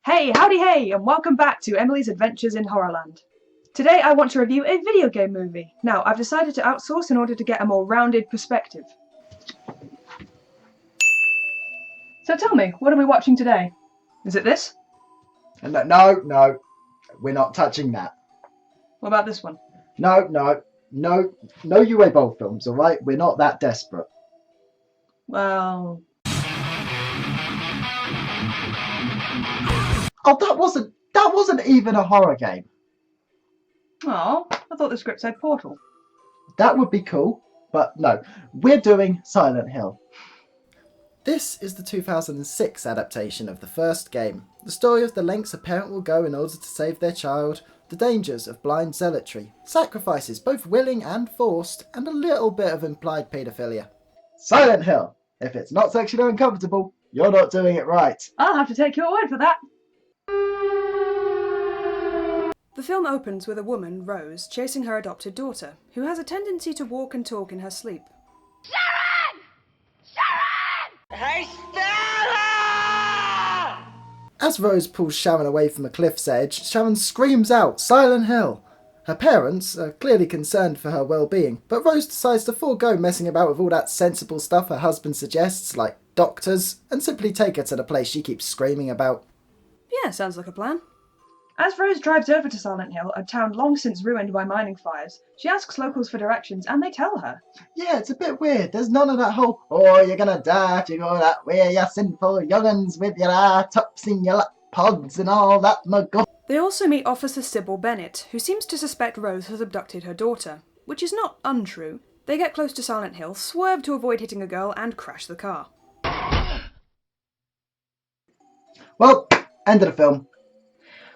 Hey, howdy hey, and welcome back to Emily's Adventures in Horrorland. Today I want to review a video game movie. Now, I've decided to outsource in order to get a more rounded perspective. So tell me, what are we watching today? Is it this? No, we're not touching that. What about this one? No UA Bowl films, alright? We're not that desperate. Well... Oh, that wasn't even a horror game. Oh, I thought the script said Portal. That would be cool, but no. We're doing Silent Hill. This is the 2006 adaptation of the first game. The story of the lengths a parent will go in order to save their child, the dangers of blind zealotry, sacrifices both willing and forced, and a little bit of implied paedophilia. Silent Hill. If it's not sexually uncomfortable, you're not doing it right. I'll have to take your word for that. The film opens with a woman, Rose, chasing her adopted daughter, who has a tendency to walk and talk in her sleep. Sharon! Sharon! Hey, Stella! As Rose pulls Sharon away from a cliff's edge, Sharon screams out, "Silent Hill!" Her parents are clearly concerned for her well-being, but Rose decides to forego messing about with all that sensible stuff her husband suggests, like doctors, and simply take her to the place she keeps screaming about. Yeah, sounds like a plan. As Rose drives over to Silent Hill, a town long since ruined by mining fires, she asks locals for directions and they tell her. Yeah, it's a bit weird. There's none of that whole, "oh, you're gonna die if you go that way, you sinful young'uns with your tops in your lap pods" and all that muggle. They also meet Officer Sybil Bennett, who seems to suspect Rose has abducted her daughter, which is not untrue. They get close to Silent Hill, swerve to avoid hitting a girl, and crash the car. Well, end of the film.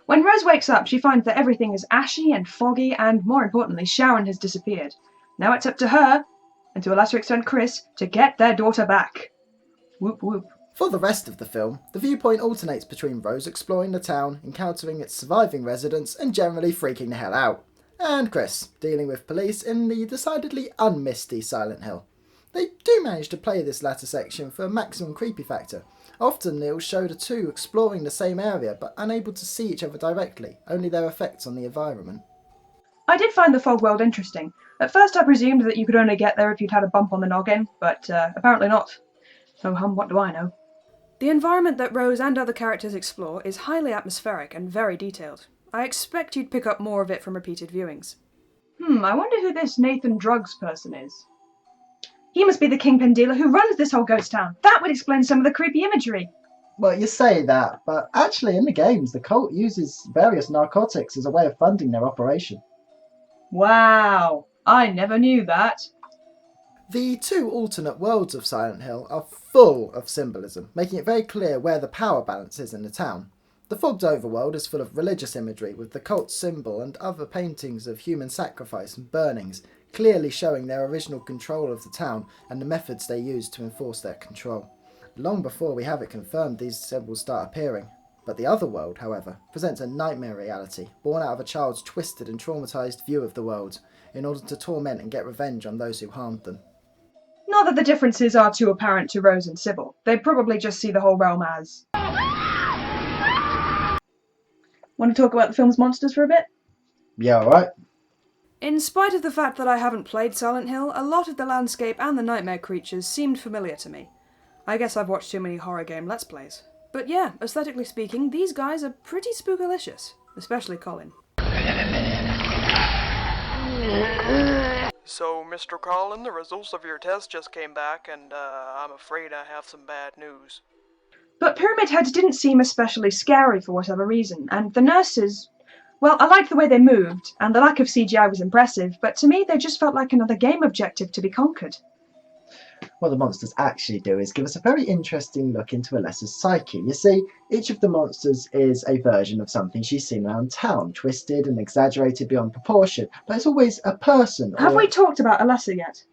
When Rose wakes up, she finds that everything is ashy and foggy, and more importantly, Sharon has disappeared. Now it's up to her, and to a lesser extent Chris, to get their daughter back. Whoop whoop. For the rest of the film, the viewpoint alternates between Rose exploring the town, encountering its surviving residents, and generally freaking the hell out, and Chris dealing with police in the decidedly unmisty Silent Hill. They do manage to play this latter section for a maximum creepy factor. Often they'll show the two exploring the same area but unable to see each other directly, only their effects on the environment. I did find the fog world interesting. At first I presumed that you could only get there if you'd had a bump on the noggin, but apparently not. So what do I know? The environment that Rose and other characters explore is highly atmospheric and very detailed. I expect you'd pick up more of it from repeated viewings. I wonder who this Nathan Drugs person is. He must be the kingpin dealer who runs this whole ghost town. That would explain some of the creepy imagery. Well, you say that, but actually in the games, the cult uses various narcotics as a way of funding their operation. Wow, I never knew that. The two alternate worlds of Silent Hill are full of symbolism, making it very clear where the power balance is in the town. The fogged overworld is full of religious imagery, with the cult symbol and other paintings of human sacrifice and burnings, clearly showing their original control of the town and the methods they used to enforce their control. Long before we have it confirmed, these symbols start appearing. But the other world, however, presents a nightmare reality, born out of a child's twisted and traumatised view of the world, in order to torment and get revenge on those who harmed them. Not that the differences are too apparent to Rose and Sybil. They probably just see the whole realm as... Want to talk about the film's monsters for a bit? Yeah, alright. In spite of the fact that I haven't played Silent Hill, a lot of the landscape and the nightmare creatures seemed familiar to me. I guess I've watched too many horror game Let's Plays. But yeah, aesthetically speaking, these guys are pretty spookalicious, especially Colin. So, Mr. Colin, the results of your test just came back, and I'm afraid I have some bad news. But Pyramid Heads didn't seem especially scary for whatever reason, and the nurses... Well, I liked the way they moved, and the lack of CGI was impressive, but to me they just felt like another game objective to be conquered. What the monsters actually do is give us a very interesting look into Alessa's psyche. You see, each of the monsters is a version of something she's seen around town, twisted and exaggerated beyond proportion, but it's always a person. Have we talked about Alessa yet?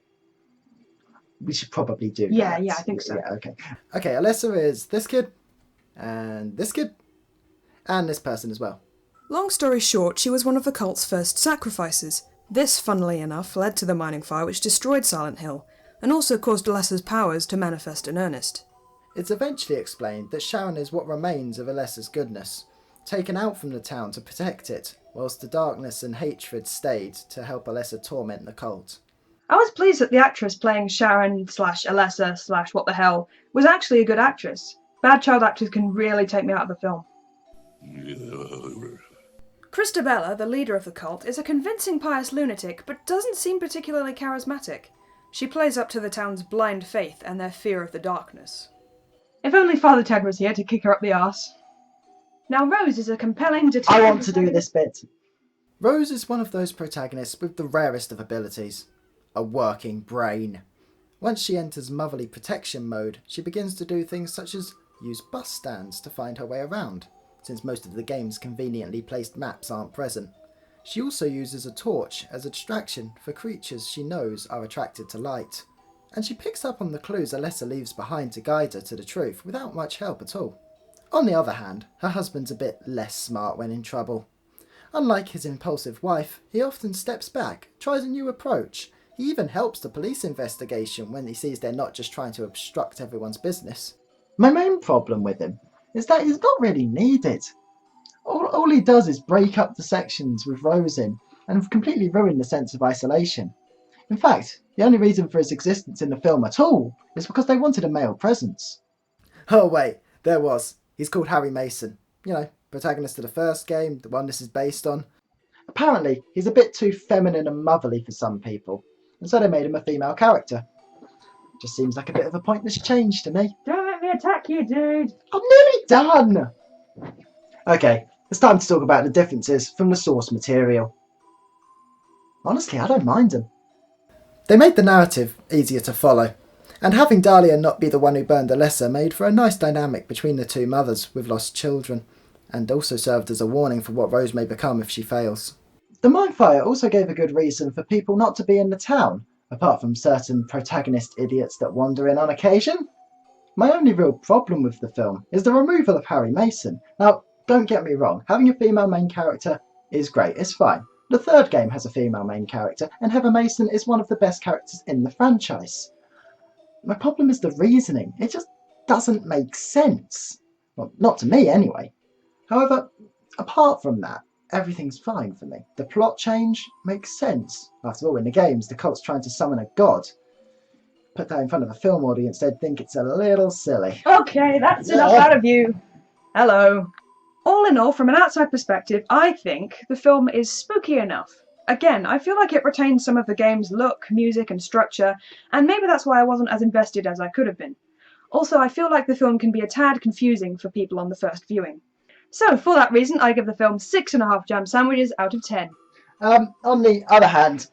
We should probably do that. Yeah, I think so. Yeah, okay. Okay, Alessa is this kid, and this kid, and this person as well. Long story short, she was one of the cult's first sacrifices. This, funnily enough, led to the mining fire which destroyed Silent Hill, and also caused Alessa's powers to manifest in earnest. It's eventually explained that Sharon is what remains of Alessa's goodness, taken out from the town to protect it, whilst the darkness and hatred stayed to help Alessa torment the cult. I was pleased that the actress playing Sharon slash Alessa slash what the hell was actually a good actress. Bad child actors can really take me out of a film. Christabella, the leader of the cult, is a convincing pious lunatic, but doesn't seem particularly charismatic. She plays up to the town's blind faith and their fear of the darkness. If only Father Ted was here to kick her up the arse. Now Rose is a compelling detective. I want to do this bit. Rose is one of those protagonists with the rarest of abilities. A working brain. Once she enters motherly protection mode, she begins to do things such as use bus stands to find her way around, since most of the game's conveniently placed maps aren't present. She also uses a torch as a distraction for creatures she knows are attracted to light. And she picks up on the clues Alessa leaves behind to guide her to the truth without much help at all. On the other hand, her husband's a bit less smart when in trouble. Unlike his impulsive wife, he often steps back, tries a new approach. He even helps the police investigation when he sees they're not just trying to obstruct everyone's business. My main problem with him is that he's not really needed. All he does is break up the sections with Rose in and completely ruin the sense of isolation. In fact, the only reason for his existence in the film at all is because they wanted a male presence. Oh wait, there was. He's called Harry Mason. You know, protagonist of the first game, the one this is based on. Apparently, he's a bit too feminine and motherly for some people, and so they made him a female character. Just seems like a bit of a pointless change to me. Don't let me attack you, dude! I'm nearly done! Okay, it's time to talk about the differences from the source material. Honestly, I don't mind them. They made the narrative easier to follow, and having Dahlia not be the one who burned Alessa made for a nice dynamic between the two mothers with lost children, and also served as a warning for what Rose may become if she fails. The Mindfire also gave a good reason for people not to be in the town, apart from certain protagonist idiots that wander in on occasion. My only real problem with the film is the removal of Harry Mason. Now, don't get me wrong, having a female main character is great, it's fine. The third game has a female main character, and Heather Mason is one of the best characters in the franchise. My problem is the reasoning. It just doesn't make sense. Well, not to me anyway. However, apart from that, everything's fine for me. The plot change makes sense. After all, in the games, the cult's trying to summon a god. Put that in front of a film audience, they'd think it's a little silly. Okay, that's enough out of you. Hello. All in all, from an outside perspective, I think the film is spooky enough. Again, I feel like it retains some of the game's look, music and structure, and maybe that's why I wasn't as invested as I could have been. Also, I feel like the film can be a tad confusing for people on the first viewing. So, for that reason, I give the film 6.5 jam sandwiches out of 10. On the other hand,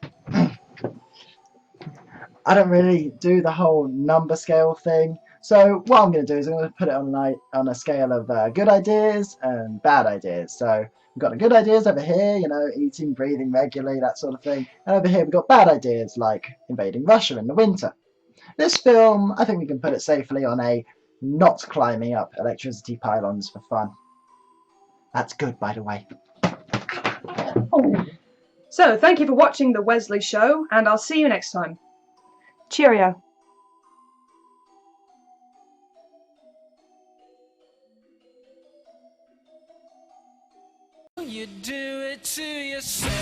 I don't really do the whole number scale thing. So what I'm going to do is I'm going to put it on a scale of good ideas and bad ideas. So we've got the good ideas over here, you know, eating, breathing regularly, that sort of thing. And over here we've got bad ideas like invading Russia in the winter. This film, I think we can put it safely on a not climbing up electricity pylons for fun. That's good, by the way. So, thank you for watching The Wesley Show, and I'll see you next time. Cheerio. You do it to yourself.